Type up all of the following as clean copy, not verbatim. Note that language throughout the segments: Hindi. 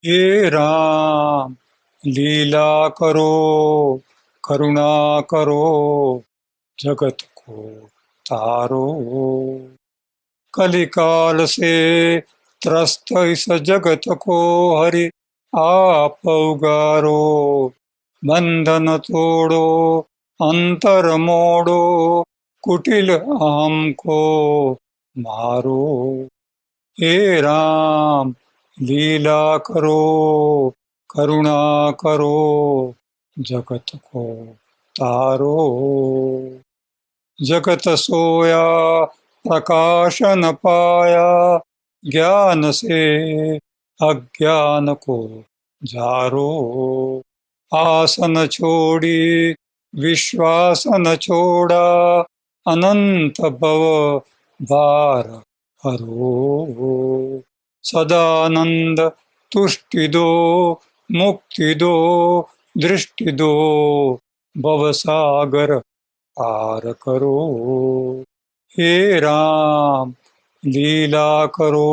हे राम लीला करो करुणा करो जगत को तारो। कलिकाल से त्रस्त इस जगत को हरि आप उगारो। बंधन तोड़ो अंतर मोड़ो कुटिल अहम को मारो। हे राम लीला करो करुणा करो जगत को तारो। जगत सोया प्रकाश न पाया ज्ञान से अज्ञान को जारो। आसन छोड़ी विश्वास न छोड़ा अनंत भव भार हरो। सदानंद तुष्टि दो मुक्ति दो दृष्टि दो भवसागर पार करो। हे राम लीला करो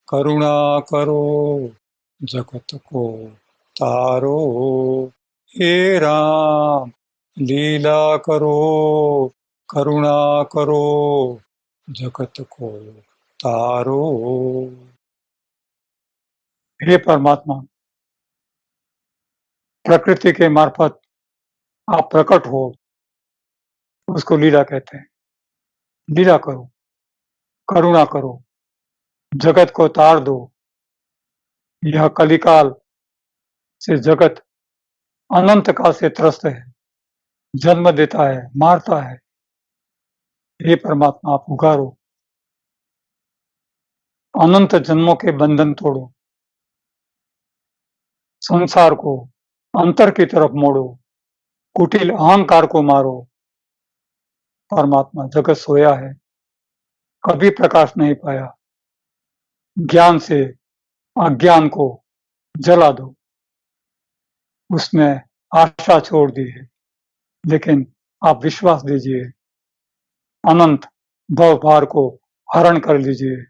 करुणा करो जगत को तारो। हे राम लीला करो करुणा करो जगत को तारो। हे परमात्मा, प्रकृति के मार्फत आप प्रकट हो, उसको लीला कहते हैं। लीला करो, करुणा करो, जगत को तार दो। यह कलिकाल से जगत अनंत काल से त्रस्त है, जन्म देता है, मारता है। हे परमात्मा, आप उगारो, अनंत जन्मों के बंधन तोड़ो, संसार को अंतर की तरफ मोड़ो, कुटिल अहंकार को मारो। परमात्मा, जगत सोया है, कभी प्रकाश नहीं पाया। ज्ञान से अज्ञान को जला दो। उसने आशा छोड़ दी है, लेकिन आप विश्वास दीजिए, अनंत भव भार को हरण कर लीजिए।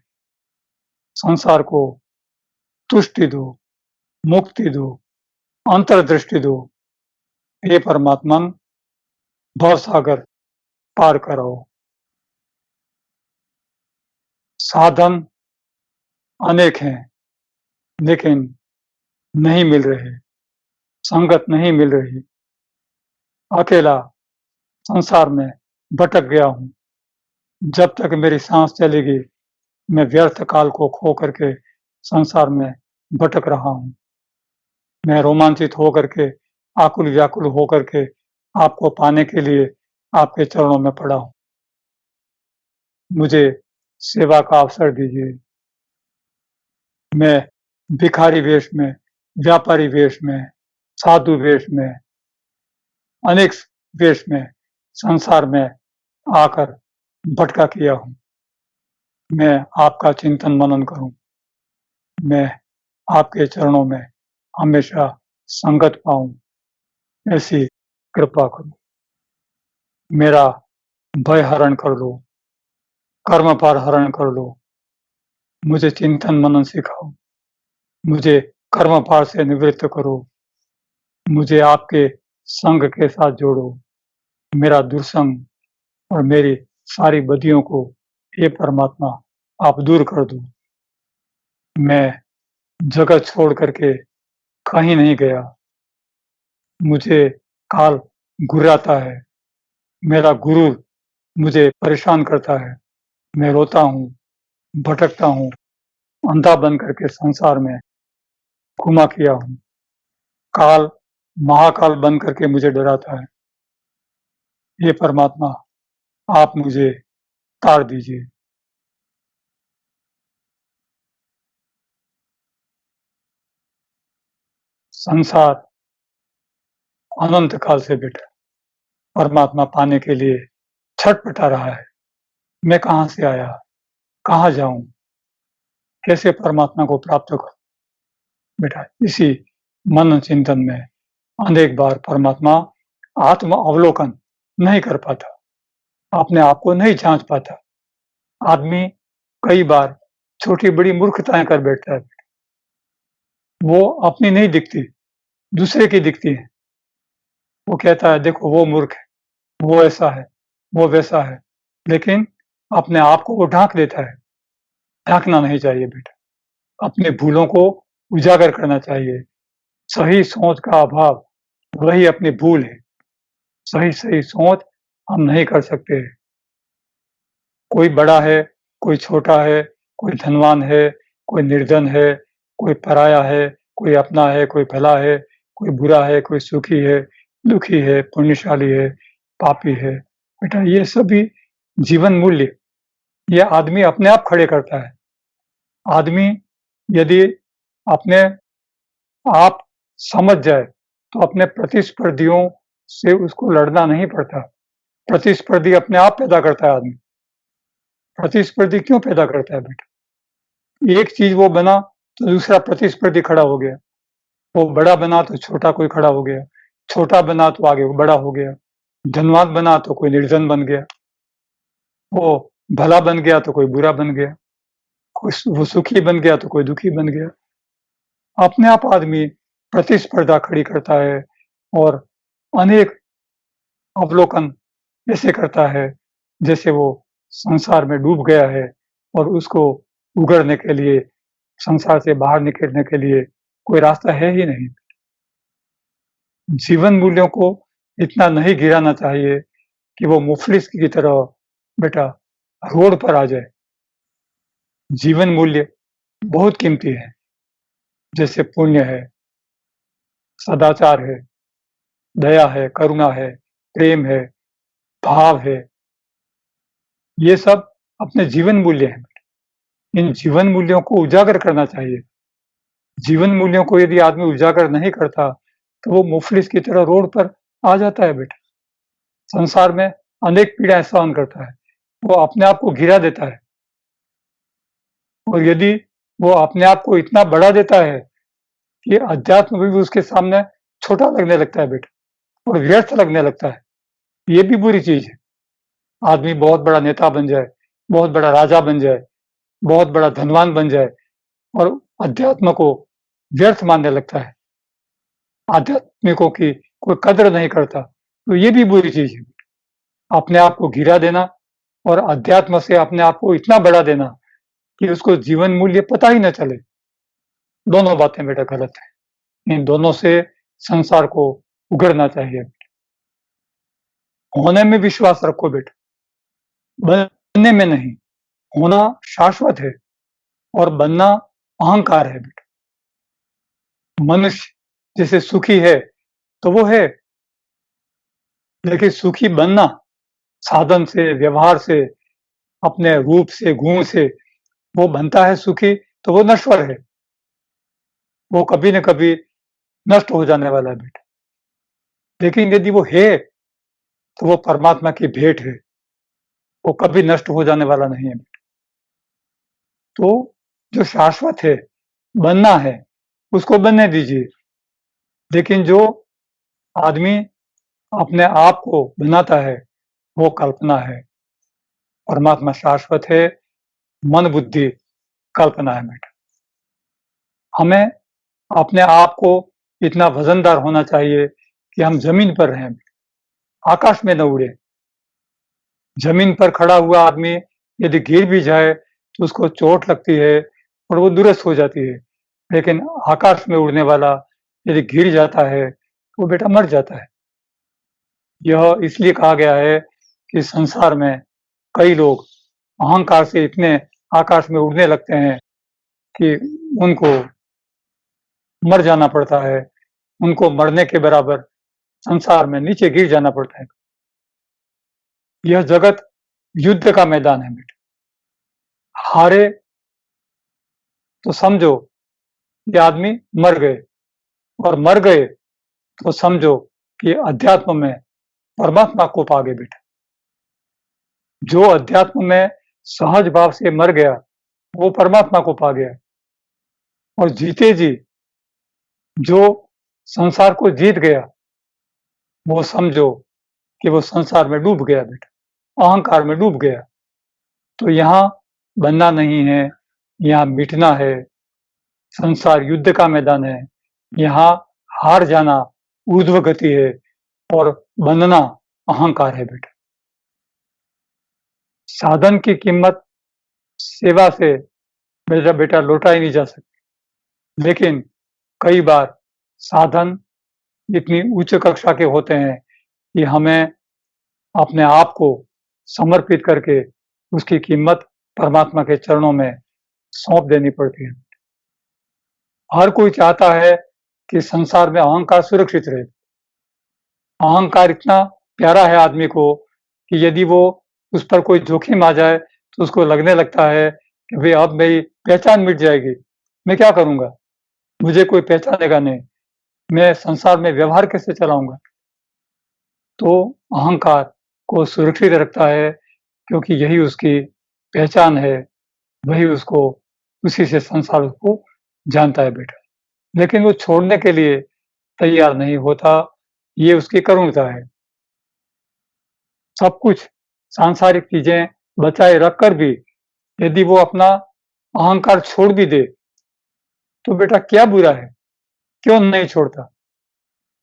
संसार को तुष्टि दो, मुक्ति दो, अंतर्दृष्टि दो। हे परमात्मन, भव सागर पार कराओ। साधन अनेक हैं, लेकिन नहीं मिल रहे, संगत नहीं मिल रही। अकेला संसार में भटक गया हूं। जब तक मेरी सांस चलेगी, मैं व्यर्थ काल को खो करके संसार में भटक रहा हूं। मैं रोमांचित होकर के, आकुल व्याकुल होकर के आपको पाने के लिए आपके चरणों में पड़ा हूं। मुझे सेवा का अवसर दीजिए। मैं भिखारी वेश में, व्यापारी वेश में, साधु वेश में, अनेक वेश में संसार में आकर भटका किया हूं। मैं आपका चिंतन मनन करूं। मैं आपके चरणों में हमेशा संगत पाऊं, ऐसी कृपा करो। मेरा भय हरण कर लो, कर्म पार हरण कर लो। मुझे चिंतन मनन सिखाओ। मुझे कर्म पार से निवृत्त करो। मुझे आपके संग के साथ जोड़ो। मेरा दुर्संग और मेरी सारी बदियों को हे परमात्मा आप दूर कर दो। मैं जगत छोड़ करके कहीं नहीं गया। मुझे काल घुराता है। मेरा गुरु मुझे परेशान करता है। मैं रोता हूँ, भटकता हूँ, अंधा बन करके संसार में घुमा किया हूँ। काल महाकाल बन करके मुझे डराता है। हे परमात्मा, आप मुझे तार दीजिए। संसार अनंत काल से बेटा परमात्मा पाने के लिए छटपटा रहा है। मैं कहाँ से आया, कहाँ जाऊं, कैसे परमात्मा को प्राप्त करूं? बेटा, इसी मन चिंतन में अनेक बार परमात्मा आत्म अवलोकन नहीं कर पाता, अपने आप को नहीं जांच पाता। आदमी कई बार छोटी बड़ी मूर्खताएं कर बैठता है। वो अपनी नहीं दिखती, दूसरे की दिखती है। वो कहता है देखो वो मूर्ख है, वो ऐसा है, वो वैसा है, लेकिन अपने आप को वो ढाँक देता है। ढाँकना नहीं चाहिए बेटा, अपनी भूलों को उजागर करना चाहिए। सही सोच का अभाव वही अपनी भूल है। सही-सही सोच हम नहीं कर सकते। कोई बड़ा है, कोई छोटा है, कोई धनवान है, कोई निर्धन है, कोई पराया है, कोई अपना है, कोई भला है, कोई बुरा है, कोई सुखी है, दुखी है, पुण्यशाली है, पापी है। बेटा ये सभी जीवन मूल्य ये आदमी अपने आप खड़े करता है। आदमी यदि अपने आप समझ जाए, तो अपने प्रतिस्पर्धियों से उसको लड़ना नहीं पड़ता। प्रतिस्पर्धी अपने आप पैदा करता है आदमी। प्रतिस्पर्धी क्यों पैदा करता है बेटा? एक चीज़ वो बना तो दूसरा प्रतिस्पर्धी खड़ा हो गया। वो बड़ा बना तो छोटा कोई खड़ा हो गया। छोटा बना तो आगे वो बड़ा हो गया। धनवान बना तो कोई निर्धन बन गया। वो भला बन गया तो कोई बुरा बन गया। वो सुखी बन गया तो कोई दुखी बन गया। अपने आप आदमी प्रतिस्पर्धा खड़ी करता है और अनेक अवलोकन ऐसे करता है, जैसे वो संसार में डूब गया है और उसको उगरने के लिए, संसार से बाहर निकलने के लिए कोई रास्ता है ही नहीं। जीवन मूल्यों को इतना नहीं गिराना चाहिए कि वो मुफलिस की तरह बेटा रोड पर आ जाए। जीवन मूल्य बहुत कीमती है, जैसे पुण्य है, सदाचार है, दया है, करुणा है, प्रेम है, भाव है, ये सब अपने जीवन मूल्य हैं। इन जीवन मूल्यों को उजागर करना चाहिए। जीवन मूल्यों को यदि आदमी उजागर नहीं करता, तो वो मुफलिस की तरह रोड पर आ जाता है बेटा। संसार में अनेक पीड़ाएँ सहन करता है। वो अपने आप को गिरा देता है और यदि वो अपने आप को इतना बढ़ा देता है कि अध्यात्म भी उसके सामने छोटा लगने लगता है बेटा और व्यर्थ लगने लगता है। ये भी बुरी चीज़ है। आदमी बहुत बड़ा नेता बन जाए, बहुत बड़ा राजा बन जाए, बहुत बड़ा धनवान बन जाए और अध्यात्म को व्यर्थ मानने लगता है। आध्यात्मिकों की कोई कदर नहीं करता, तो ये भी बुरी चीज़ है। अपने आप को गिरा देना और अध्यात्म से अपने आप को इतना बढ़ा देना कि उसको जीवन मूल्य पता ही ना चले, दोनों बातें बेटा गलत है। इन दोनों से संसार को उगरना चाहिए। होने में विश्वास रखो बेटा, बनने में नहीं। होना शाश्वत है और बनना अहंकार है बेटा। मनुष्य जैसे सुखी है, तो वो है, लेकिन सुखी बनना साधन से, व्यवहार से, अपने रूप से, गुण से वो बनता है सुखी, तो वो नश्वर है। वो कभी न कभी नष्ट हो जाने वाला है बेटा। लेकिन यदि वो है, तो वो परमात्मा की भेंट है। वो कभी नष्ट हो जाने वाला नहीं है। तो जो शाश्वत है, बनना है, उसको बनने दीजिए। लेकिन जो आदमी अपने आप को बनाता है, वो कल्पना है। परमात्मा शाश्वत है, मन बुद्धि कल्पना है बेटा। हमें अपने आप को इतना वजनदार होना चाहिए कि हम जमीन पर रहें, आकाश में न उड़े। जमीन पर खड़ा हुआ आदमी यदि गिर भी जाए तो उसको चोट लगती है और वो दुरुस्त हो जाती है। लेकिन आकाश में उड़ने वाला यदि गिर जाता है, तो वो बेटा मर जाता है। यह इसलिए कहा गया है कि संसार में कई लोग अहंकार से इतने आकाश में उड़ने लगते हैं कि उनको मर जाना पड़ता है। उनको मरने के बराबर संसार में नीचे गिर जाना पड़ता है। यह जगत युद्ध का मैदान है बेटा। हारे तो समझो कि आदमी मर गए और मर गए तो समझो कि अध्यात्म में परमात्मा को पा गए बेटा। जो अध्यात्म में सहज भाव से मर गया, वो परमात्मा को पा गया। और जीते जी जो संसार को जीत गया, वो समझो कि वो संसार में डूब गया बेटा, अहंकार में डूब गया। तो यहाँ बनना नहीं है, यहाँ मिटना है। संसार युद्ध का मैदान है। यहाँ हार जाना ऊर्ध्व गति है और बनना अहंकार है बेटा। साधन की कीमत सेवा से मेरा बेटा लौटा ही नहीं जा सकती। लेकिन कई बार साधन इतनी उच्च कक्षा के होते हैं कि हमें अपने आप को समर्पित करके उसकी कीमत परमात्मा के चरणों में सौंप देनी पड़ती है। हर कोई चाहता है कि संसार में अहंकार सुरक्षित रहे। अहंकार इतना प्यारा है आदमी को कि यदि वो उस पर कोई जोखिम आ जाए तो उसको लगने लगता है कि भाई अब मेरी पहचान मिट जाएगी, मैं क्या करूंगा, मुझे कोई पहचानेगा नहीं, मैं संसार में व्यवहार कैसे चलाऊंगा। तो अहंकार को सुरक्षित रखता है क्योंकि यही उसकी पहचान है, वही उसको उसी से संसार उसको जानता है बेटा। लेकिन वो छोड़ने के लिए तैयार नहीं होता, ये उसकी करुणता है। सब कुछ सांसारिक चीजें बचाए रखकर भी यदि वो अपना अहंकार छोड़ भी दे तो बेटा क्या बुरा है, क्यों नहीं छोड़ता,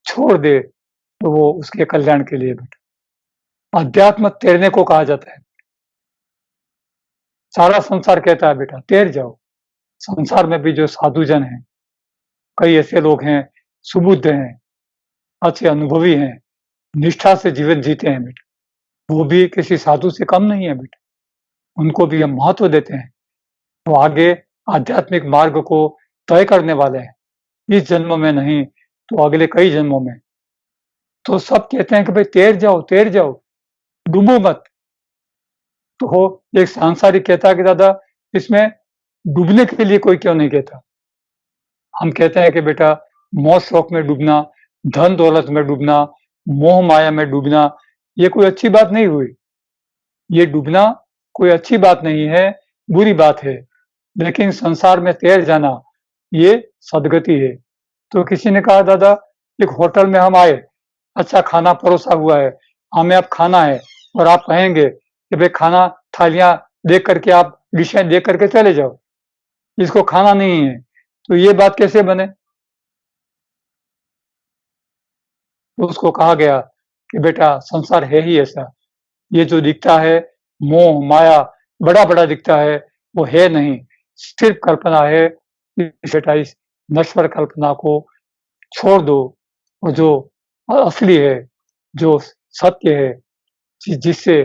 छोड़ दे तो वो उसके कल्याण के लिए बेटा। अध्यात्म तैरने को कहा जाता है। सारा संसार कहता है बेटा तैर जाओ। संसार में भी जो साधुजन हैं, कई ऐसे लोग हैं, सुबुद्ध हैं, अच्छे अनुभवी हैं, निष्ठा से जीवन जीते हैं बेटा, वो भी किसी साधु से कम नहीं है बेटा, उनको भी हम महत्व देते हैं। वो आगे आध्यात्मिक मार्ग को तय करने वाले हैं, इस जन्म में नहीं तो अगले कई जन्मों में। तो सब कहते हैं कि भाई तैर जाओ, डूबो मत। तो एक सांसारिक कहता है कि दादा इसमें डूबने के लिए कोई क्यों नहीं कहता। हम कहते हैं कि बेटा मौज शौक में डूबना, धन दौलत में डूबना, मोह माया में डूबना, ये कोई अच्छी बात नहीं हुई। ये डूबना कोई अच्छी बात नहीं है, बुरी बात है। लेकिन संसार में तैर जाना ये सदगति है। तो किसी ने कहा दादा एक होटल में हम आए, अच्छा खाना परोसा हुआ है, हमें अब खाना है और आप कहेंगे कि भाई खाना थालियां देख करके आप डिशें देख करके चले जाओ, इसको खाना नहीं है, तो ये बात कैसे बने। तो उसको कहा गया कि बेटा संसार है ही ऐसा, ये जो दिखता है मोह माया बड़ा बड़ा दिखता है वो है नहीं, सिर्फ कल्पना है। बेटा इस नश्वर कल्पना को छोड़ दो और जो असली है, जो सत्य है, जिससे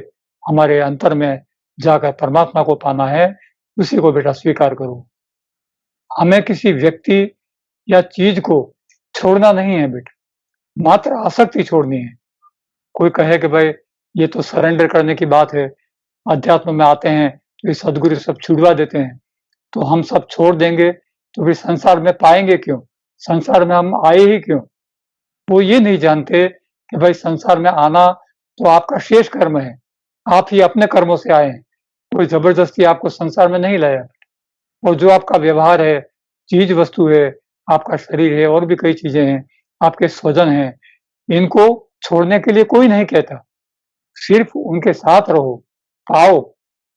हमारे अंतर में जाकर परमात्मा को पाना है, उसी को बेटा स्वीकार करो। हमें किसी व्यक्ति या चीज को छोड़ना नहीं है बेटा, मात्र आसक्ति छोड़नी है। कोई कहे कि भाई ये तो सरेंडर करने की बात है, अध्यात्म में आते हैं तो ये सदगुरु सब छुड़वा देते हैं, तो हम सब छोड़ देंगे तो फिर संसार में पाएंगे क्यों, संसार में हम आए ही क्यों। वो ये नहीं जानते कि भाई संसार में आना तो आपका शेष कर्म है, आप ही अपने कर्मों से आए हैं, कोई जबरदस्ती आपको संसार में नहीं लाया। और जो आपका व्यवहार है, चीज वस्तु है, आपका शरीर है और भी कई चीजें हैं, आपके स्वजन हैं, इनको छोड़ने के लिए कोई नहीं कहता, सिर्फ उनके साथ रहो, पाओ,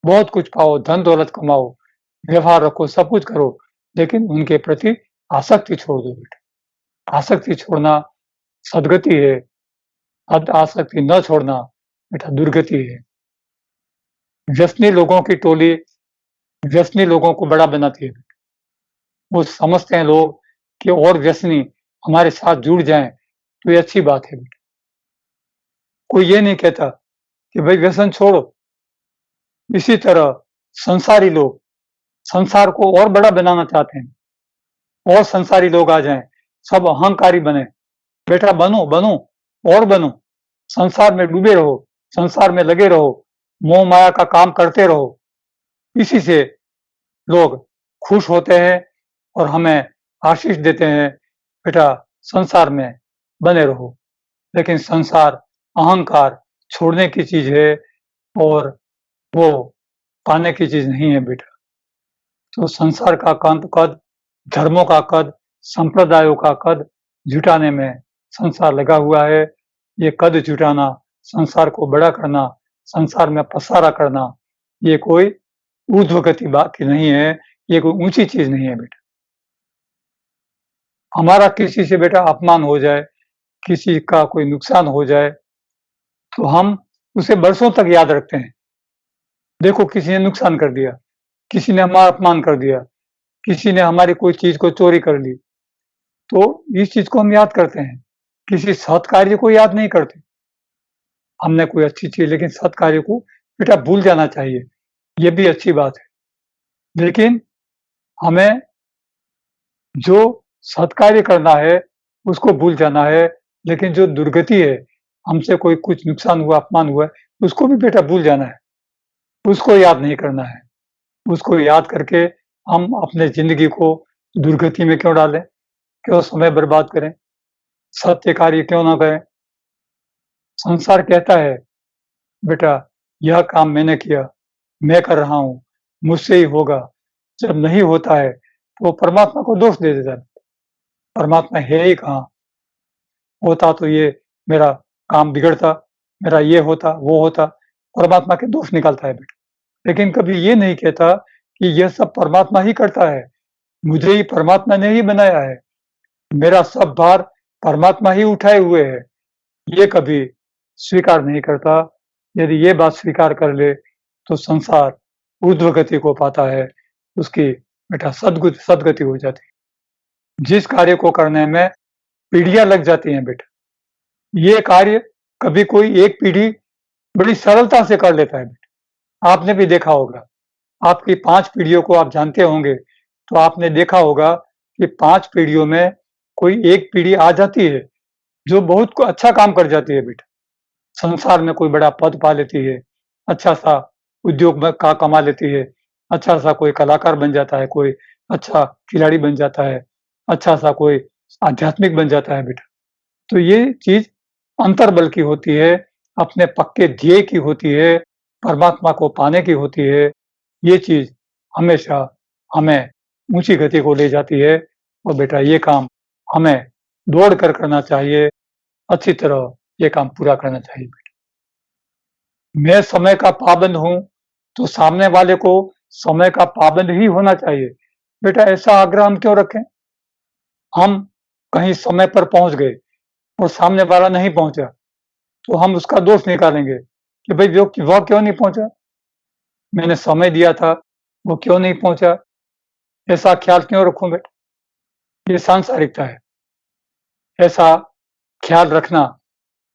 बहुत कुछ पाओ, धन दौलत कमाओ, व्यवहार रखो, सब कुछ करो, लेकिन उनके प्रति आसक्ति छोड़ दो बेटा। आसक्ति छोड़ना सदगति है, आसक्ति न छोड़ना बेटा दुर्गति है। व्यसनी लोगों की टोली व्यसनी लोगों को बड़ा बनाती है। वो समझते हैं लोग कि और व्यसनी हमारे साथ जुड़ जाएं तो ये अच्छी बात है बेटा। कोई ये नहीं कहता कि भाई व्यसन छोड़ो। इसी तरह संसारी लोग संसार को और बड़ा बनाना चाहते हैं, और संसारी लोग आ जाएं, सब अहंकारी बने। बेटा बनो बनो और बनो, संसार में डूबे रहो, संसार में लगे रहो, मोह माया का काम करते रहो। इसी से लोग खुश होते हैं और हमें आशीष देते हैं, बेटा संसार में बने रहो। लेकिन संसार अहंकार छोड़ने की चीज है और वो पाने की चीज नहीं है बेटा। तो संसार का कद, धर्मों का कद, संप्रदायों का कद जुटाने में संसार लगा हुआ है। ये कद जुटाना, संसार को बड़ा करना, संसार में पसारा करना, ये कोई ऊर्ध्व गति बात की नहीं है, ये कोई ऊंची चीज नहीं है बेटा। हमारा किसी से बेटा अपमान हो जाए, किसी का कोई नुकसान हो जाए, तो हम उसे बरसों तक याद रखते हैं। देखो किसी ने नुकसान कर दिया, किसी ने हमारा अपमान कर दिया, किसी ने हमारी कोई चीज़ को चोरी कर ली, तो इस चीज़ को हम याद करते हैं। किसी सत्कार्य को याद नहीं करते। हमने कोई अच्छी चीज़ लेकिन सत्कार्य को बेटा भूल जाना चाहिए, ये भी अच्छी बात है। लेकिन हमें जो सत्कार्य करना है, उसको भूल जाना है, लेकिन जो दुर्गति है, हमसे कोई कुछ नुकसान हुआ, अपमान हुआ है, उसको भी बेटा भूल जाना है, उसको याद नहीं करना है। उसको याद करके हम अपने ज़िंदगी को दुर्गति में क्यों डालें? क्यों समय बर्बाद करें? सत्य कार्य क्यों ना करें? संसार कहता है, बेटा यह काम मैंने किया, मैं कर रहा हूँ, मुझसे ही होगा। जब नहीं होता है, तो वो परमात्मा को दोष दे देता है। परमात्मा है ही कहाँ? होता तो ये मेरा काम बिगड़ता, मेरा ये होता, वो होता, परमात्मा के दोष निकालता है बेटा। लेकिन कभी ये नहीं कहता कि यह सब परमात्मा ही करता है, मुझे ही परमात्मा ने ही बनाया है, मेरा सब भार परमात्मा ही उठाए हुए है। ये कभी स्वीकार नहीं करता। यदि ये बात स्वीकार कर ले, तो संसार ऊर्ध्व गति को पाता है, उसकी बेटा सद्गति हो जाती है। जिस कार्य को करने में पीढ़ियाँ लग जाती हैं बेटा, ये कार्य कभी कोई एक पीढ़ी बड़ी सरलता से कर लेता है बेटा। आपने भी देखा होगा, आपकी 5 पीढ़ियों को आप जानते होंगे, तो आपने देखा होगा कि 5 पीढ़ियों में कोई एक पीढ़ी आ जाती है, जो बहुत को अच्छा काम कर जाती है बेटा। संसार में कोई बड़ा पद पा लेती है, अच्छा-सा उद्योग में का कमा लेती है, अच्छा-सा कोई कलाकार बन जाता है, कोई अच्छा खिलाड़ी बन जाता है, अच्छा-सा कोई आध्यात्मिक बन जाता है बेटा। तो ये चीज़ अंतर्बल की होती है, अपने पक्के ध्येय की होती है, परमात्मा को पाने की होती है। ये चीज़ हमेशा हमें ऊँची गति को ले जाती है और बेटा ये काम हमें दौड़ कर करना चाहिए, अच्छी तरह ये काम पूरा करना चाहिए बेटा। मैं समय का पाबंद हूँ, तो सामने वाले को समय का पाबंद ही होना चाहिए। बेटा ऐसा आग्रह हम क्यों रखें? हम कहीं समय पर पहुँच गए और सामने वाला नहीं पहुँचा, तो हम उसका दोष निकालेंगे कि भई वह क्यों नहीं पहुँचा? मैंने समय दिया था, वो क्यों नहीं पहुँचा? ऐसा ख्याल क्यों रखूँ बेटा? ये सांसारिकता है। ऐसा ख्याल रखना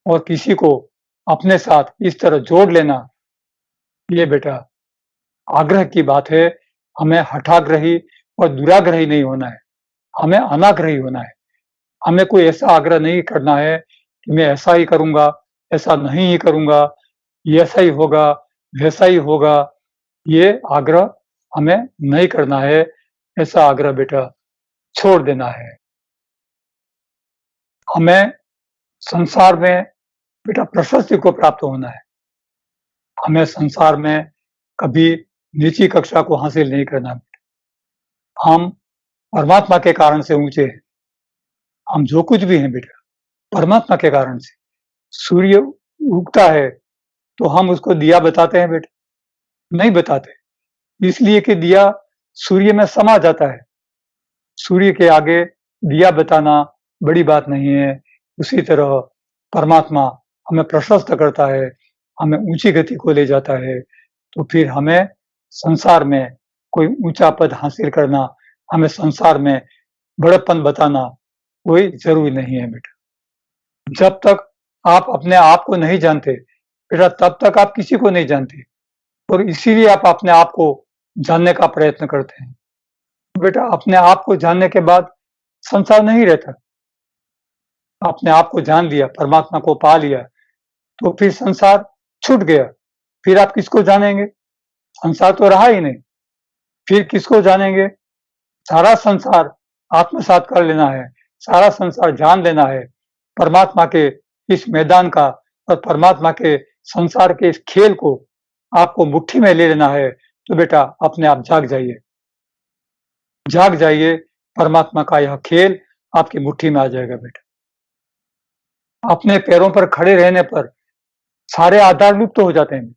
और किसी को अपने साथ इस तरह जोड़ लेना, ये बेटा आग्रह की बात है। हमें हठाग्रही और दुराग्रही नहीं होना है, हमें अनाग्रही होना है। हमें कोई ऐसा आग्रह नहीं करना है कि मैं ऐसा ही करूँगा, ऐसा नहीं ही करूँगा, ये ऐसा ही होगा, वैसा ही होगा। ये आग्रह हमें नहीं करना है, ऐसा आग्रह बेटा छोड़ देना है। हमें संसार में बेटा प्रशस्ति को प्राप्त होना है। हमें संसार में कभी नीची कक्षा को हासिल नहीं करना। हम परमात्मा के कारण से ऊँचे हैं। हम जो कुछ भी हैं बेटा, परमात्मा के कारण से। सूर्य उगता है, तो हम उसको दिया बताते हैं बेटा? नहीं बताते, इसलिए कि दिया सूर्य में समा जाता है। सूर्य के आगे दिया बताना बड़ी बात नहीं है। उसी तरह परमात्मा हमें प्रशस्त करता है, हमें ऊँची गति को ले जाता है, तो फिर हमें संसार में कोई ऊँचा पद हासिल करना, हमें संसार में बड़प्पन बताना कोई ज़रूरी नहीं है बेटा। जब तक आप अपने आप को नहीं जानते, बेटा तब तक आप किसी को नहीं जानते और इसीलिए आप अपने आप को जानने का प्रयत्न करते हैं। बेटा अपने आप को जानने के बाद संसार नहीं रहता। अपने आप को जान लिया, परमात्मा को पा लिया, तो फिर संसार छूट गया। फिर आप किसको जानेंगे? संसार तो रहा ही नहीं। फिर किसको जानेंगे? सारा संसार आत्मसात कर लेना है, सारा संसार जान लेना है। परमात्मा के इस मैदान का और परमात्मा के संसार के इस खेल को आपको मुट्ठी में ले लेना है, तो बेटा अपने आप जाग जाइए। जाग जाइए, परमात्मा का यह खेल आपकी मुट्ठी में आ जाएगा बेटा। अपने पैरों पर खड़े रहने पर सारे आधार लुप्त हो जाते हैं।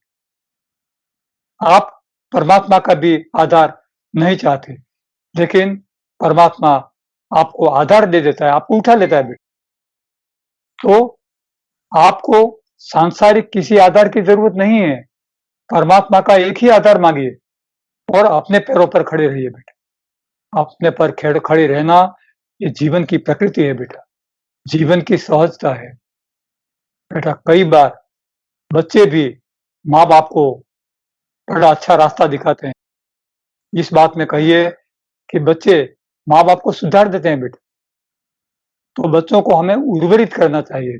आप परमात्मा का भी आधार नहीं चाहते, लेकिन परमात्मा आपको आधार दे देता है, आपको उठा लेता है बेटा। तो आपको सांसारिक किसी आधार की जरूरत नहीं है, परमात्मा का एक ही आधार मांगिए और अपने पैरों पर खड़े रहिए बेटा। अपने पर खड़े रहना ये जीवन की प्रकृति है बेटा, जीवन की सहजता है बेटा। कई बार बच्चे भी माँ बाप को बड़ा अच्छा रास्ता दिखाते हैं। इस बात में कहिए कि बच्चे माँ बाप को सुधार देते हैं बेटा। तो बच्चों को हमें उर्वरित करना चाहिए,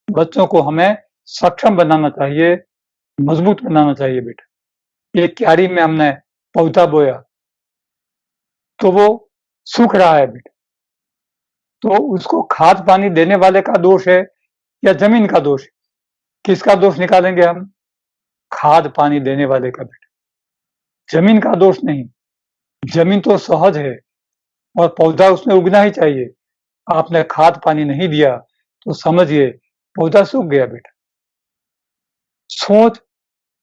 बच्चों को हमें सक्षम बनाना चाहिए, मजबूत बनाना चाहिए बेटा। एक क्यारी में हमने पौधा बोया तो वो सूख रहा है बेटा, तो उसको खाद पानी देने वाले का दोष है या जमीन का दोष है? किसका दोष निकालेंगे हम? खाद पानी देने वाले का बेटा, जमीन का दोष नहीं। जमीन तो सहज है और पौधा उसमें उगना ही चाहिए। आपने खाद पानी नहीं दिया तो समझिए पौधा सूख गया बेटा। सोच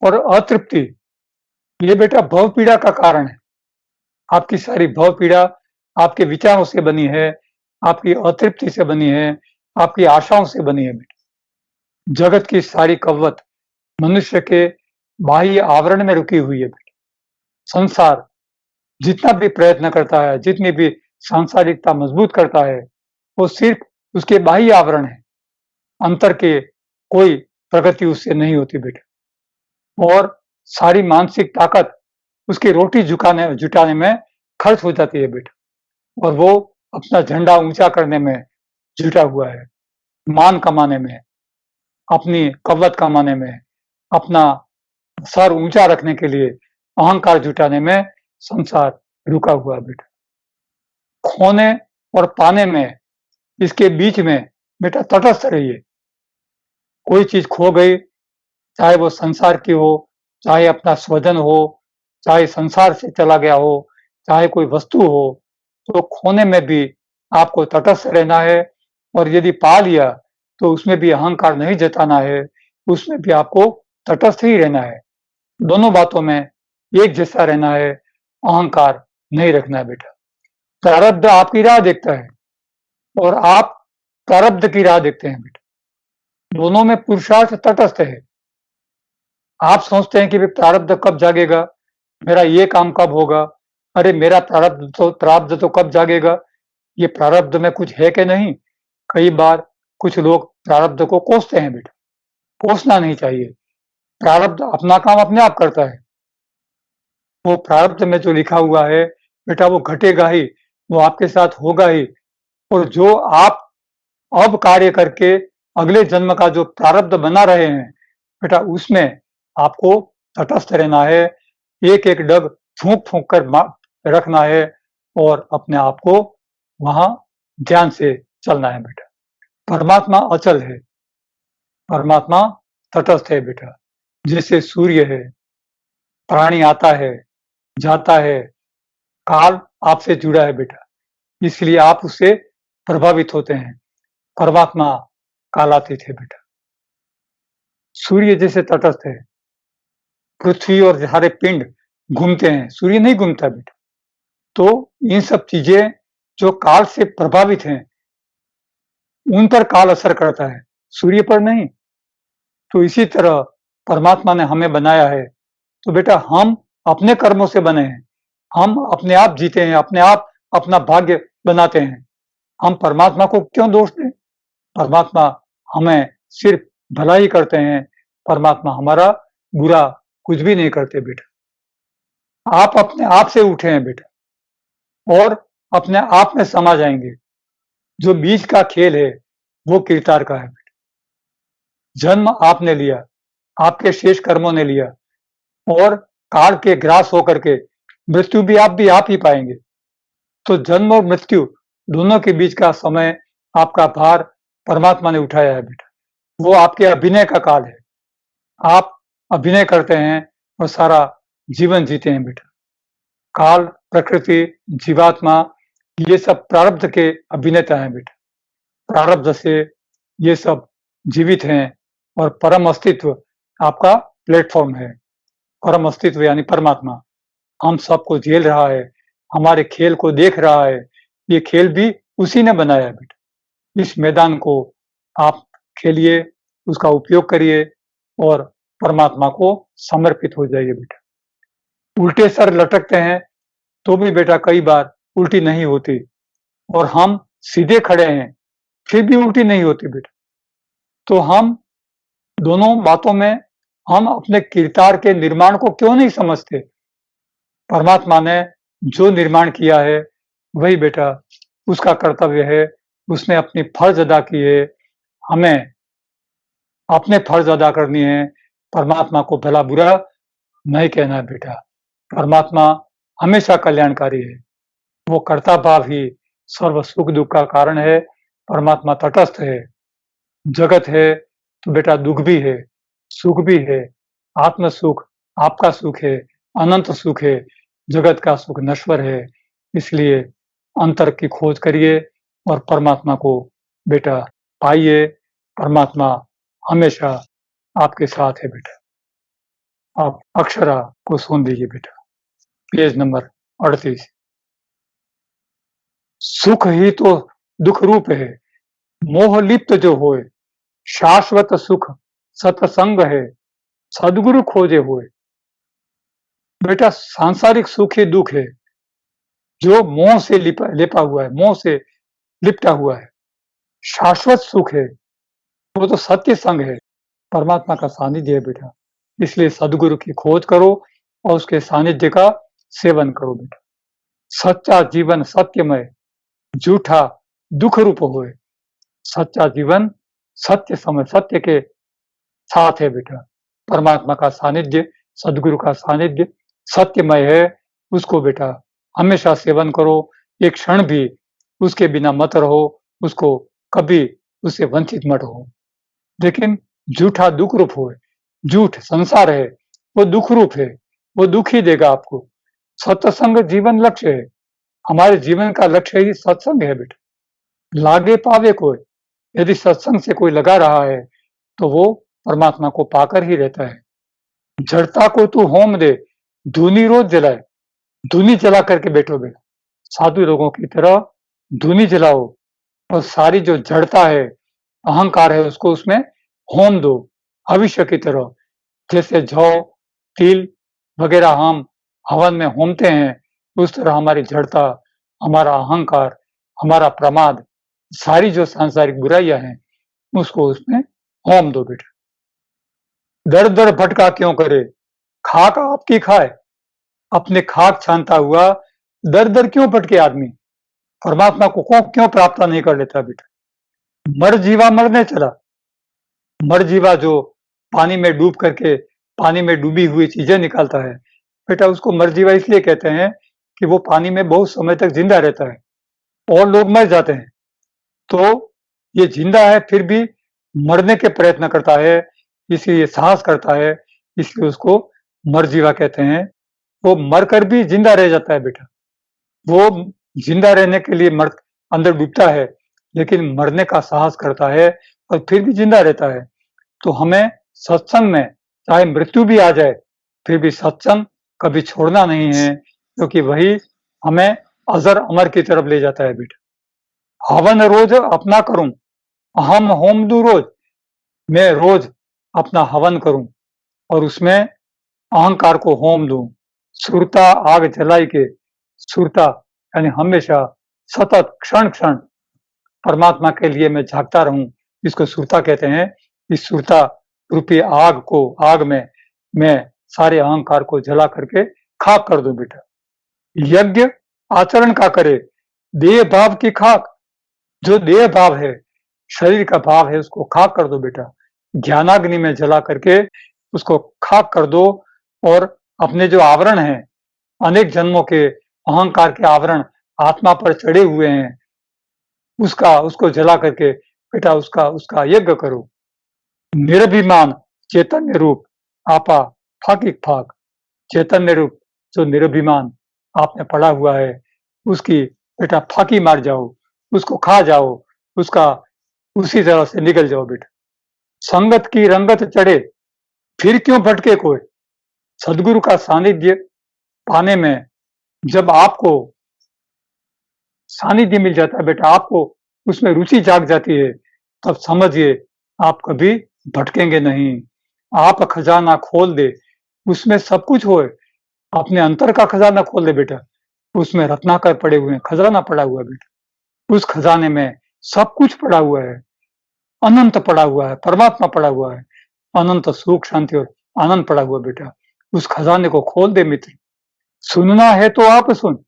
और अतृप्ति ये बेटा भव पीड़ा का कारण है। आपकी सारी भव पीड़ा आपके विचारों से बनी है, आपकी अतृप्ति से बनी है, आपकी आशाओं से बनी है बेटा। जगत की सारी कवत मनुष्य के बाह्य आवरण में रुकी हुई है बेटा। संसार जितना भी प्रयत्न करता है, जितनी भी सांसारिकता मजबूत करता है, वो सिर्फ उसके बाह्य आवरण है, अंतर के कोई प्रगति उससे नहीं होती बेटा। और सारी मानसिक ताकत उसकी रोटी जुटाने में खर्च हो जाती है बेटा, और वो अपना झंडा ऊंचा करने में जुटा हुआ है, मान कमाने में, अपनी कवत कमाने में, अपना सर ऊंचा रखने के लिए अहंकार जुटाने में संसार रुका हुआ है बेटा। खोने और पाने में, इसके बीच में बेटा तटस्थ रहिए। कोई चीज खो गई, चाहे वो संसार की हो, चाहे अपना स्वजन हो, चाहे संसार से चला गया हो, चाहे कोई वस्तु हो, तो खोने में भी आपको तटस्थ रहना है। और यदि पा लिया तो उसमें भी अहंकार नहीं जताना है, उसमें भी आपको तटस्थ ही रहना है। दोनों बातों में एक जैसा रहना है, अहंकार नहीं रखना है बेटा। प्रारब्ध आपकी राह देखता है और आप प्रारब्ध की राह देखते हैं बेटा। दोनों में पुरुषार्थ तटस्थ है। आप सोचते हैं कि प्रारब्ध कब जागेगा, मेरा ये काम कब होगा, अरे मेरा प्रारब्ध तो कब जागेगा, ये प्रारब्ध में कुछ है कि नहीं। कई बार कुछ लोग प्रारब्ध को कोसते हैं बेटा, कोसना नहीं चाहिए। प्रारब्ध अपना काम अपने आप करता है। वो प्रारब्ध में जो लिखा हुआ है बेटा वो घटेगा ही, वो आपके साथ होगा ही। और जो आप अब कार्य करके अगले जन्म का जो प्रारब्ध बना रहे हैं बेटा, उसमें आपको तटस्थ रहना है, एक एक डग फूंक फूंक कर रखना है और अपने आप को वहां ध्यान से चलना है बेटा। परमात्मा अचल है, परमात्मा तटस्थ है बेटा। जैसे सूर्य है, प्राणी आता है जाता है, काल आपसे जुड़ा है बेटा, इसलिए आप उससे प्रभावित होते हैं। परमात्मा कालातीत है बेटा। सूर्य जैसे तटस्थ है, पृथ्वी और सारे पिंड घूमते हैं, सूर्य नहीं घूमता बेटा। तो इन सब चीजें जो काल से प्रभावित हैं, उन पर काल असर करता है, सूर्य पर नहीं। तो इसी तरह परमात्मा ने हमें बनाया है, तो बेटा हम अपने कर्मों से बने हैं, हम अपने आप जीते हैं, अपने आप अपना भाग्य बनाते हैं। हम परमात्मा को क्यों दोष दें? परमात्मा हमें सिर्फ भला ही करते हैं, परमात्मा हमारा बुरा कुछ भी नहीं करते बेटा। आप अपने आप से उठे हैं बेटा और अपने आप में समा जाएंगे। जो बीच का खेल है वो किरदार का है बेटा। जन्म आपने लिया, आपके शेष कर्मों ने लिया, और काल के ग्रास होकर के मृत्यु भी आप ही पाएंगे। तो जन्म और मृत्यु दोनों के बीच का समय, आपका भार परमात्मा ने उठाया है बेटा। वो आपके अभिनय का काल है, आप अभिनय करते हैं और सारा जीवन जीते हैं बेटा। काल, प्रकृति, जीवात्मा ये सब प्रारब्ध के अभिनेता हैं बेटा। प्रारब्ध से ये सब जीवित हैं और परम अस्तित्व आपका प्लेटफॉर्म है। परम अस्तित्व यानी परमात्मा हम सबको झेल रहा है, हमारे खेल को देख रहा है। ये खेल भी उसी ने बनाया है बेटा। इस मैदान को आप खेलिए, उसका उपयोग करिए और परमात्मा को समर्पित हो जाइए बेटा। उल्टे सर लटकते हैं तो भी बेटा कई बार उल्टी नहीं होती, और हम सीधे खड़े हैं फिर भी उल्टी नहीं होती बेटा। तो हम दोनों बातों में हम अपने किरदार के निर्माण को क्यों नहीं समझते? परमात्मा ने जो निर्माण किया है वही बेटा उसका कर्तव्य है, उसने अपनी फर्ज अदा की है, हमें अपने फर्ज अदा करनी है। परमात्मा को भला बुरा नहीं कहना है बेटा। परमात्मा हमेशा कल्याणकारी है, वो कर्ता भाव ही सर्व सुख दुख का कारण है। परमात्मा तटस्थ है। जगत है तो बेटा दुख भी है, सुख भी है। आत्म सुख आपका सुख है, अनंत सुख है। जगत का सुख नश्वर है। इसलिए अंतर की खोज करिए और परमात्मा को बेटा पाइए। परमात्मा हमेशा आपके साथ है बेटा। आप अक्षरा को सुन लीजिए बेटा, पेज नंबर 38। सुख ही तो दुख रूप है, मोह लिप्त जो होए, शाश्वत सुख सत्संग है, सदगुरु खोजे हुए। बेटा सांसारिक सुख ही दुख है, जो मोह से लिपा हुआ है, मोह से लिपटा हुआ है। शाश्वत सुख है, वो तो सत्य संग है, परमात्मा का सानिध्य है बेटा। इसलिए सदगुरु की खोज करो और उसके सानिध्य का सेवन करो बेटा। सच्चा जीवन सत्यमय, झूठा दुख रूप होए। सच्चा जीवन सत्य समय सत्य के साथ है बेटा। परमात्मा का सानिध्य, सदगुरु का सानिध्य सत्यमय है, उसको बेटा हमेशा सेवन करो। एक क्षण भी उसके बिना मत रहो, उसको कभी उससे वंचित मत हो। लेकिन झूठा दुख रूप हो, झूठ संसार है, वो दुख रूप है, वो दुख ही देगा आपको। सत्संग जीवन लक्ष्य है, हमारे जीवन का लक्ष्य ही सत्संग है बेटा। लागे पावे कोई, यदि सत्संग से कोई लगा रहा है तो वो परमात्मा को पाकर ही रहता है। जड़ता को तू होम दे, धूनी रोज जलाए। धूनी जला करके बैठो बेटा, साधु लोगों की तरह धूनी जलाओ और सारी जो जड़ता है, अहंकार है, उसको उसमें होम दो, भविष्य की तरह। जैसे जौ, तिल वगैरह हम हवन में होमते हैं, उस तरह हमारी जड़ता, हमारा अहंकार, हमारा प्रमाद, सारी जो सांसारिक बुराइयां हैं, उसको उसमें होम दो बेटा। दर दर भटका क्यों करे, खाक आपकी खाए। अपने खाक छानता हुआ दर दर क्यों भटके आदमी, परमात्मा को क्यों प्राप्त नहीं कर लेता बेटा। मर जीवा मरने चला। मर जीवा जो पानी में डूब करके पानी में डूबी हुई चीजें निकालता है बेटा, उसको मर जीवा इसलिए कहते हैं कि वो पानी में बहुत समय तक जिंदा रहता है और लोग मर जाते हैं। तो ये जिंदा है फिर भी मरने के प्रयत्न करता है, इसलिए साहस करता है, इसलिए उसको मरजीवा कहते हैं। वो मरकर भी जिंदा रह जाता है बेटा। वो जिंदा रहने के लिए अंदर डूबता है, लेकिन मरने का साहस करता है और फिर भी जिंदा रहता है। तो हमें सत्संग में चाहे मृत्यु भी आ जाए, फिर भी सत्संग कभी छोड़ना नहीं है, क्योंकि वही हमें अजर अमर की तरफ ले जाता है बेटा। हवन रोज अपना करूं, अहम होम दू रोज। मैं रोज अपना हवन करूं और उसमें अहंकार को होम दूं। सुरता आग जलाई के, सुरता यानी हमेशा सतत क्षण क्षण परमात्मा के लिए मैं झांकता रहूं, इसको सुरता कहते हैं। इस सुरता रूपी आग में मैं सारे अहंकार को जला करके खाक कर दूं बेटा। यज्ञ आचरण का करे, देह भाव की खाक। जो देह भाव है, शरीर का भाव है, उसको खाक कर दो बेटा। ज्ञानाग्नि में जला करके उसको खाक कर दो और अपने जो आवरण हैं, अनेक जन्मों के अहंकार के आवरण आत्मा पर चढ़े हुए हैं, उसको जला करके बेटा उसका यज्ञ करो। निरभिमान चैतन्य रूप आपा फाकिक फाक। चैतन्य रूप जो निरभिमान आपने पढ़ा हुआ है, उसकी बेटा फाकी मार जाओ, उसको खा जाओ, उसका उसी तरह से निकल जाओ बेटा। संगत की रंगत चढ़े, फिर क्यों भटके कोई। सदगुरु का सानिध्य पाने में जब आपको सानिध्य मिल जाता है बेटा, आपको उसमें रुचि जाग जाती है, तब समझिए आप कभी भटकेंगे नहीं। आप खजाना खोल दे, उसमें सब कुछ होए, अपने अंतर का खजाना खोल दे बेटा, उसमें रत्नाकर पड़े हुए हैं, खजाना पड़ा हुआ है बेटा। उस खजाने में सब कुछ पड़ा हुआ है, अनंत पड़ा हुआ है, परमात्मा पड़ा हुआ है, अनंत सुख शांति और आनंद पड़ा हुआ है बेटा। उस खजाने को खोल दे मित्र। सुनना है तो आप सुन,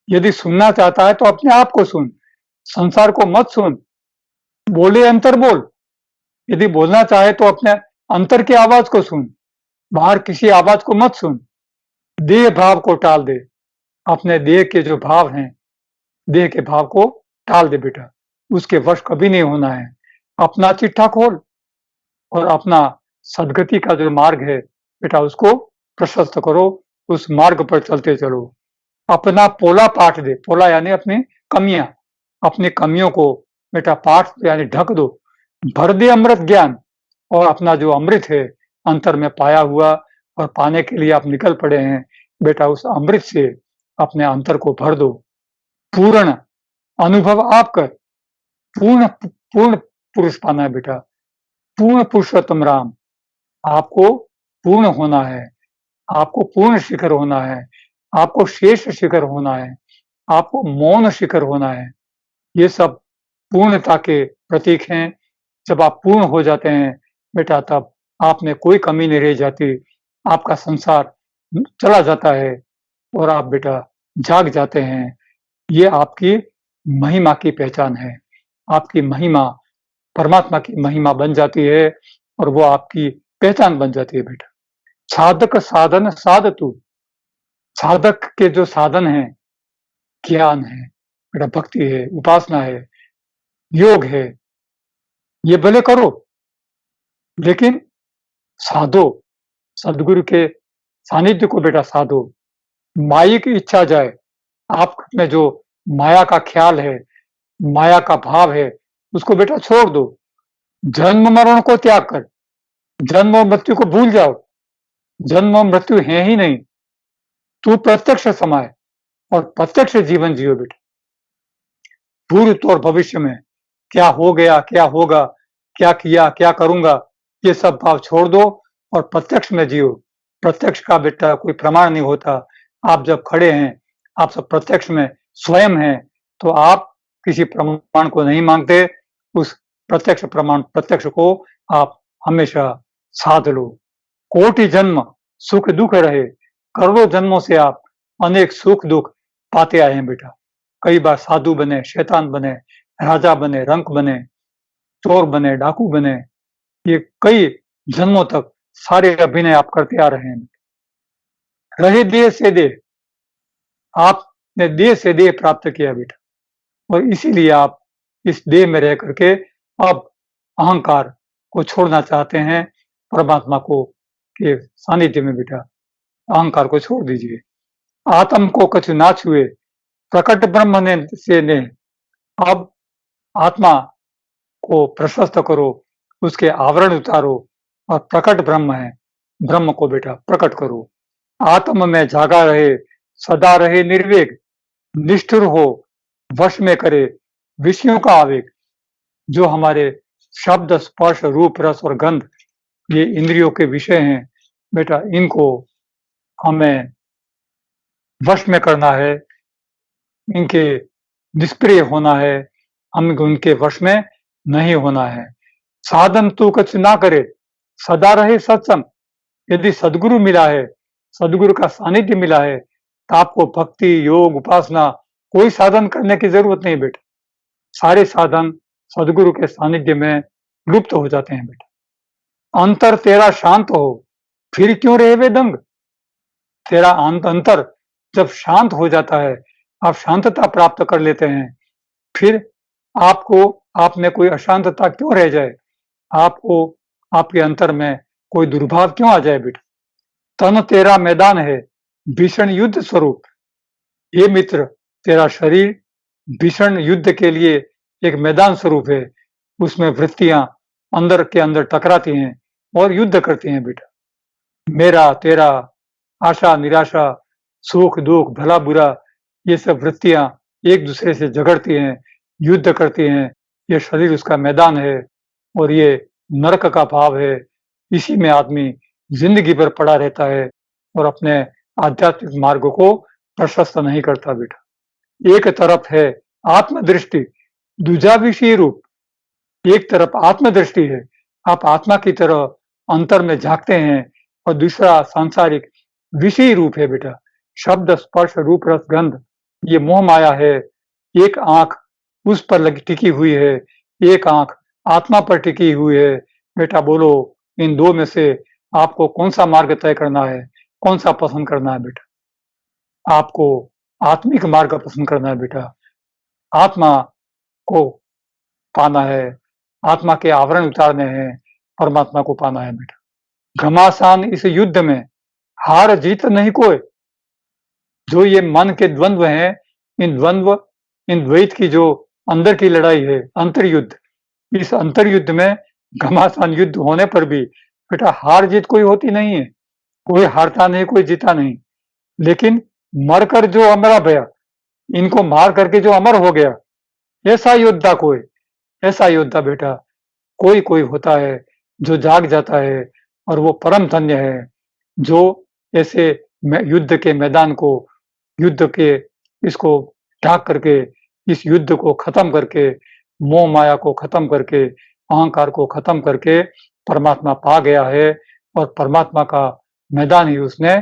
यदि सुनना चाहता है तो अपने आप को सुन, संसार को मत सुन। बोले अंतर बोल, यदि बोलना चाहे तो अपने अंतर की आवाज को सुन, बाहर किसी आवाज को मत सुन। देह भाव को टाल दे, अपने देह के जो भाव हैं, देह के भाव को टाल दे बेटा, उसके वश कभी नहीं होना है। अपना चिट्ठा खोल और अपना सदगति का जो मार्ग है बेटा, उसको प्रशस्त करो, उस मार्ग पर चलते चलो। अपना पोला पाट दे, पोला यानी अपनी कमियां, अपनी कमियों को बेटा पाट यानी ढक दो, भर दे अमृत ज्ञान, और अपना जो अमृत है अंतर में पाया हुआ और पाने के लिए आप निकल पड़े हैं बेटा, उस अमृत से अपने अंतर को भर दो। पूर्ण अनुभव आप कर, पूर्ण पूर्ण पुरुष पाना है बेटा, पूर्ण पुरुषोत्तम राम। आपको पूर्ण होना है, आपको पूर्ण शिखर होना है, आपको शेष शिखर होना है, आपको मौन शिखर होना है। ये सब पूर्णता के प्रतीक हैं। जब आप पूर्ण हो जाते हैं बेटा, तब आप में कोई कमी नहीं रह जाती, आपका संसार चला जाता है और आप बेटा जाग जाते हैं। ये आपकी महिमा की पहचान है। आपकी महिमा परमात्मा की महिमा बन जाती है और वो आपकी पहचान बन जाती है बेटा। साधक साधन साध तू, साधक के जो साधन हैं, ज्ञान है बेटा, भक्ति है, उपासना है, योग है, ये भले करो, लेकिन साधो, सदगुरु के सानिध्य को बेटा साधो। माया की इच्छा जाए, आप में जो माया का ख्याल है, माया का भाव है, उसको बेटा छोड़ दो। जन्म मरण को त्याग कर, जन्म और मृत्यु को भूल जाओ। जन्म और मृत्यु है ही नहीं, तू प्रत्यक्ष समाए और प्रत्यक्ष जीवन जियो बेटा। भूत और भविष्य में क्या हो गया, क्या होगा, क्या किया, क्या करूंगा, ये सब भाव छोड़ दो और प्रत्यक्ष में जियो। प्रत्यक्ष का बेटा कोई प्रमाण नहीं होता। आप जब खड़े हैं, आप सब प्रत्यक्ष में स्वयं हैं, तो आप किसी प्रमाण को नहीं मांगते। उस प्रत्यक्ष प्रमाण, प्रत्यक्ष को आप हमेशा साध लो। कोटि जन्म सुख दुख रहे, करोड़ों जन्मों से आप अनेक सुख दुख पाते आए हैं बेटा। कई बार साधु बने, शैतान बने, राजा बने, रंक बने, चोर बने, डाकू बने, ये कई जन्मों तक सारे अभिनय आप करते आ रहे हैं। रहे देह से देह, आपने देह से देह प्राप्त किया बेटा, और इसीलिए आप इस देह में रह करके अब अहंकार को छोड़ना चाहते हैं। परमात्मा को के सानिध्य में बेटा अहंकार को छोड़ दीजिए। आत्म को कछु ना छुए, प्रकट ब्रह्म ने से ने। अब आत्मा को प्रशस्त करो, उसके आवरण उतारो और प्रकट ब्रह्म है, ब्रह्म को बेटा प्रकट करो। आत्म में जागा रहे, सदा रहे निर्वेग, निष्ठुर हो, वश में करे विषयों का आवेग। जो हमारे शब्द, स्पर्श, रूप, रस और गंध, ये इंद्रियों के विषय हैं बेटा, इनको हमें वश में करना है, इनके निष्क्रिय होना है, हमें उनके वश में नहीं होना है। साधन तू कुछ ना करे, सदा रहे सत्संग। यदि सदगुरु मिला है, सदगुरु का सानिध्य मिला है, तो आपको भक्ति, योग, उपासना कोई साधन करने की जरूरत नहीं बेटा। सारे साधन सदगुरु के सानिध्य में लुप्त हो जाते हैं बेटा। अंतर तेरा शांत हो, फिर क्यों रहे वे दंग। तेरा अंतर जब शांत हो जाता है, आप शांतता प्राप्त कर लेते हैं, फिर आपको आप में कोई अशांतता क्यों रह जाए, आपको आपके अंतर में कोई दुर्भाव क्यों आ जाए बेटा। तन तेरा मैदान है, भीषण युद्ध स्वरूप। ये मित्र, तेरा शरीर भीषण युद्ध के लिए एक मैदान स्वरूप है। उसमें वृत्तियां अंदर के अंदर टकराती हैं और युद्ध करती हैं बेटा। मेरा तेरा, आशा निराशा, सुख दुख, भला बुरा, ये सब वृत्तियां एक दूसरे से झगड़ती हैं, युद्ध करती हैं, ये शरीर उसका मैदान है और ये नरक का भाव है। इसी में आदमी जिंदगी भर पड़ा रहता है और अपने आध्यात्मिक मार्ग को प्रशस्त नहीं करता बेटा। एक तरफ है आत्मदृष्टि, दूजा विषय रूप। एक तरफ आत्मदृष्टि है, आप आत्मा की तरह अंतर में झांकते हैं, और दूसरा सांसारिक विषय रूप है बेटा। शब्द, स्पर्श, रूप, रस, गंध, ये मोह माया है। एक आंख उस पर लगी टिकी हुई है, एक आंख आत्मा पर टिकी हुई है। बेटा बोलो, इन दो में से आपको कौन सा मार्ग तय करना है, कौन सा पसंद करना है बेटा? आपको आत्मिक मार्ग पसंद करना है बेटा। आत्मा को पाना है, आत्मा के आवरण उतारने हैं, परमात्मा को पाना है बेटा। घमासान इस युद्ध में हार जीत नहीं कोई। जो ये मन के द्वंद्व हैं, इन द्वंद्व, इन द्वैत की जो अंदर की लड़ाई है, अंतर्युद्ध, इस अंतर्युद्ध में घमासान युद्ध होने पर भी बेटा हार जीत कोई होती नहीं है। कोई हारता नहीं, कोई जीता नहीं। लेकिन मरकर जो अमरा भया, इनको मार करके जो अमर हो गया, ऐसा योद्धा कोई, ऐसा योद्धा बेटा कोई कोई होता है जो जाग जाता है, और वो परम धन्य है जो ऐसे युद्ध के मैदान को, युद्ध के इसको ढाक करके, इस युद्ध को खत्म करके, मोह माया को खत्म करके, अहंकार को खत्म करके परमात्मा पा गया है, और परमात्मा का मैदान ही उसने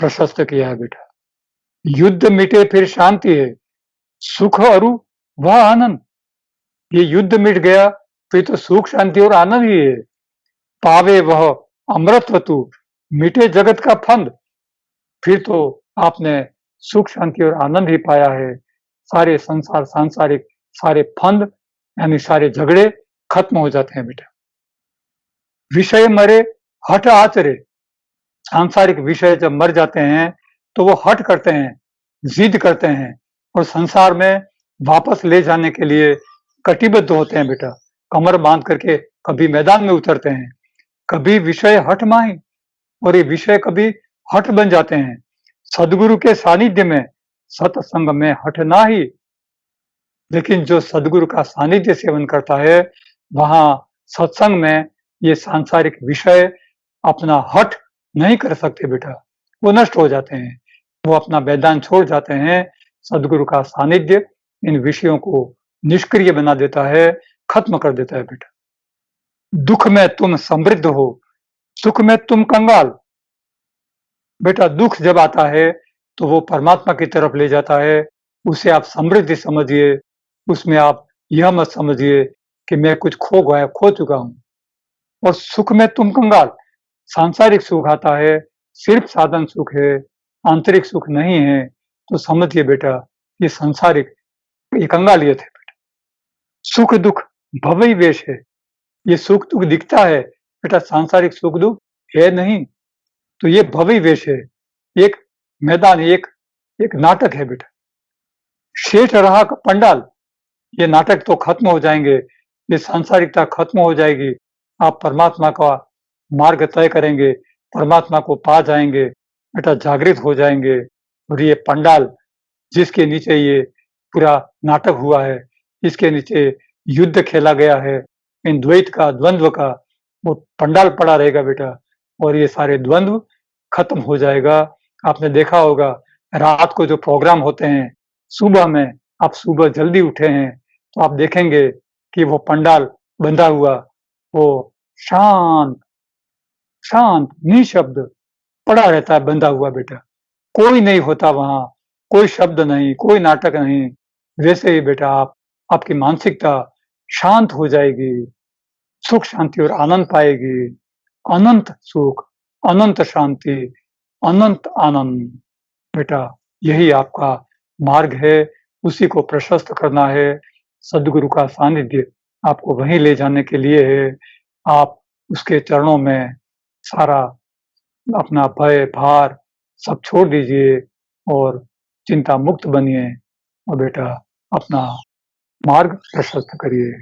प्रशस्त किया है बेटा। युद्ध मिटे फिर शांति है, सुख अरु वह आनंद। ये युद्ध मिट गया फिर तो सुख, शांति और आनंद ही है। पावे वह अमृतत्व तू, मिटे जगत का फंद। फिर तो आपने सुख, शांति और आनंद ही पाया है। सारे संसार, सांसारिक सारे फंद यानी सारे झगड़े खत्म हो जाते हैं बेटा। विषय मरे हठ आचरे। सांसारिक विषय जब मर जाते हैं तो वो हठ करते हैं, जिद करते हैं, और संसार में वापस ले जाने के लिए कटिबद्ध होते हैं बेटा। कमर बांध करके कभी मैदान में उतरते हैं, कभी विषय हठ माही, और ये विषय कभी हठ बन जाते हैं। सदगुरु के सानिध्य में सत्संग में हठ ना ही। लेकिन जो सदगुरु का सानिध्य सेवन करता है, वहां सत्संग में ये सांसारिक विषय अपना हठ नहीं कर सकते बेटा, वो नष्ट हो जाते हैं, वो अपना मैदान छोड़ जाते हैं। सदगुरु का सानिध्य इन विषयों को निष्क्रिय बना देता है, खत्म कर देता है बेटा। दुख में तुम समृद्ध हो, सुख में तुम कंगाल। बेटा दुख जब आता है तो वो परमात्मा की तरफ ले जाता है, उसे आप समृद्धि समझिए, उसमें आप यह मत समझिए कि मैं कुछ खो चुका हूं। और सुख में तुम कंगाल, सांसारिक सुख आता है, सिर्फ साधन सुख है, आंतरिक सुख नहीं है, तो समझिए बेटा ये सांसारिक, ये कंगालियत है बेटा। सुख दुख भवई वेश है, ये सुख दुख दिखता है बेटा, सांसारिक सुख दुख है नहीं, तो ये भवई वेश है, एक मैदान, एक एक नाटक है बेटा। शेष रहा पंडाल, ये नाटक तो खत्म हो जाएंगे, ये सांसारिकता खत्म हो जाएगी, आप परमात्मा का मार्ग तय करेंगे, परमात्मा को पा जाएंगे बेटा, जागृत हो जाएंगे। और ये पंडाल जिसके नीचे ये पूरा नाटक हुआ है, इसके नीचे युद्ध खेला गया है, इन द्वैत का, द्वंद्व का, वो पंडाल पड़ा रहेगा बेटा, और ये सारे द्वंद्व खत्म हो जाएगा। आपने देखा होगा रात को जो प्रोग्राम होते हैं, सुबह में आप सुबह जल्दी उठे हैं तो आप देखेंगे कि वो पंडाल बंधा हुआ, वो शांत शांत निशब्द पड़ा रहता है, बंधा हुआ बेटा, कोई नहीं होता वहां, कोई शब्द नहीं, कोई नाटक नहीं। वैसे ही बेटा आप, आपकी मानसिकता शांत हो जाएगी, सुख शांति और आनंद पाएगी, अनंत सुख, अनंत शांति, अनंत आनंद। बेटा यही आपका मार्ग है, उसी को प्रशस्त करना है। सदगुरु का सानिध्य आपको वहीं ले जाने के लिए है। आप उसके चरणों में सारा अपना भय भार सब छोड़ दीजिए और चिंता मुक्त बनिए, और बेटा अपना मार्ग प्रशस्त करिए।